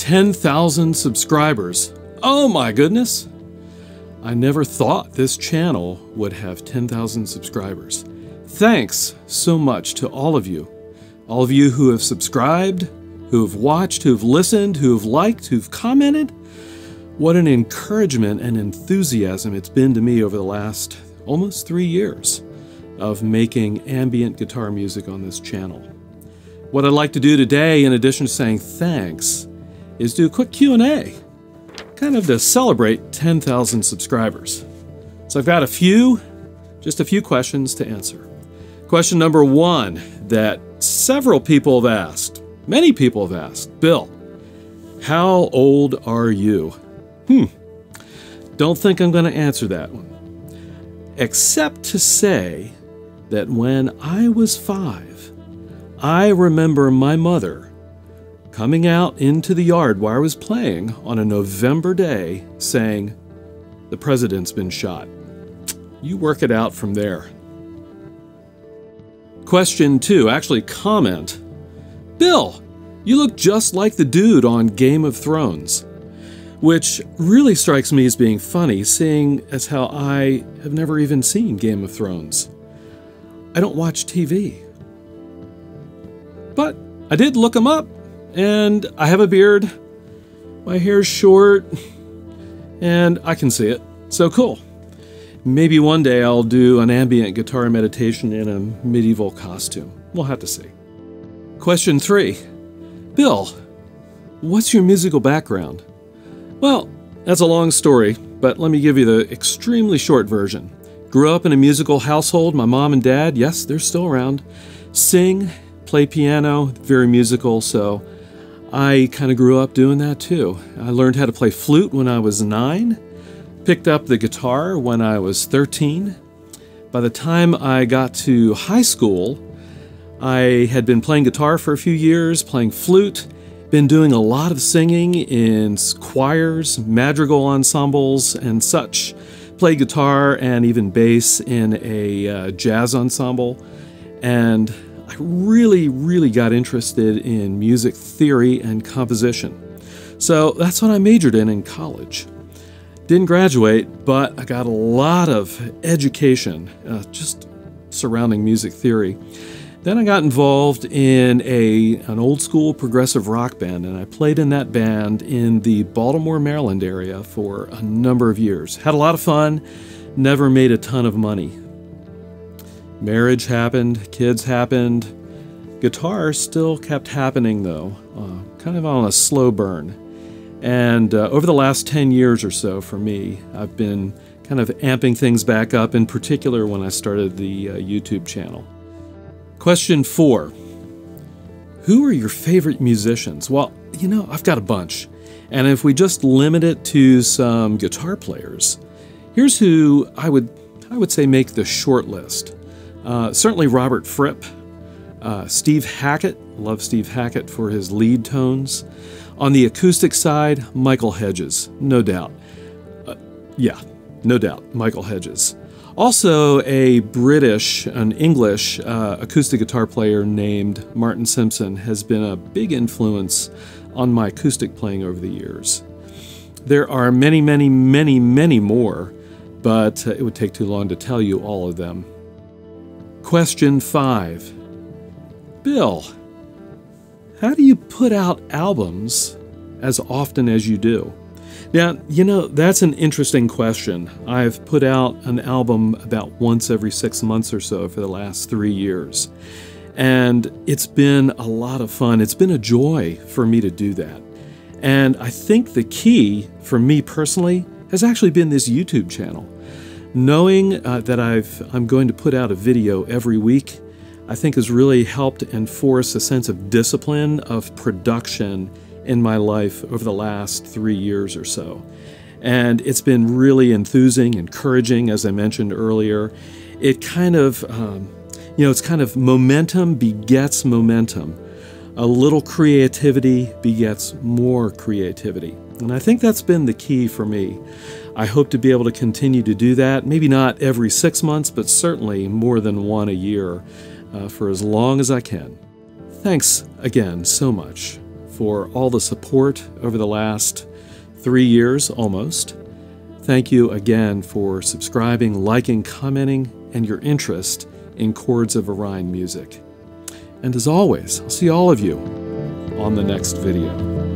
10,000 subscribers. Oh my goodness! I never thought this channel would have 10,000 subscribers. Thanks so much to all of you who have subscribed, who have watched, who have listened, who have liked, who've commented. What an encouragement and enthusiasm it's been to me over the last almost 3 years of making ambient guitar music on this channel. What I'd like to do today, in addition to saying thanks, is do a quick Q&A, kind of to celebrate 10,000 subscribers. So I've got just a few questions to answer. Question number 1 that several people have asked, many people have asked, Bill, how old are you? Don't think I'm going to answer that one, except to say that when I was 5, I remember my mother coming out into the yard where I was playing on a November day saying, "The president's been shot." You work it out from there. Question 2, actually comment, Bill, you look just like the dude on Game of Thrones. Which really strikes me as being funny, seeing as how I have never even seen Game of Thrones. I don't watch TV. But I did look them up, and I have a beard, my hair's short, and I can see it. So cool. Maybe one day I'll do an ambient guitar meditation in a medieval costume. We'll have to see. Question 3. Bill, what's your musical background? Well, that's a long story, but let me give you the extremely short version. Grew up in a musical household. My mom and dad, yes, they're still around, sing, play piano, very musical, so I kind of grew up doing that too. I learned how to play flute when I was 9, picked up the guitar when I was 13. By the time I got to high school, I had been playing guitar for a few years, playing flute, been doing a lot of singing in choirs, madrigal ensembles, and such. Played guitar and even bass in a jazz ensemble. And I really got interested in music theory and composition. So that's what I majored in college. Didn't graduate, but I got a lot of education just surrounding music theory. Then I got involved in an old school progressive rock band, and I played in that band in the Baltimore, Maryland area for a number of years. Had a lot of fun, never made a ton of money. Marriage happened, kids happened. Guitar still kept happening though, kind of on a slow burn. And over the last 10 years or so for me, I've been kind of amping things back up, in particular when I started the YouTube channel. Question 4. Who are your favorite musicians? Well, you know, I've got a bunch. And if we just limit it to some guitar players, here's who I would say make the short list. Certainly Robert Fripp, Steve Hackett. Love Steve Hackett for his lead tones. On the acoustic side, Michael Hedges, no doubt. No doubt, Michael Hedges. Also an English acoustic guitar player named Martin Simpson has been a big influence on my acoustic playing over the years. There are many more, but it would take too long to tell you all of them. Question 5. Bill, how do you put out albums as often as you do? Now, you know, that's an interesting question. I've put out an album about once every 6 months or so for the last 3 years. And it's been a lot of fun. It's been a joy for me to do that. And I think the key for me personally has actually been this YouTube channel. Knowing that I'm going to put out a video every week, I think has really helped enforce a sense of discipline of production in my life over the last 3 years or so. And it's been really enthusing, encouraging, as I mentioned earlier. It kind of, it's kind of momentum begets momentum. A little creativity begets more creativity. And I think that's been the key for me. I hope to be able to continue to do that, maybe not every 6 months, but certainly more than one a year for as long as I can. Thanks again so much for all the support over the last 3 years almost. Thank you again for subscribing, liking, commenting, and your interest in Chords of Orion music. And as always, I'll see all of you on the next video.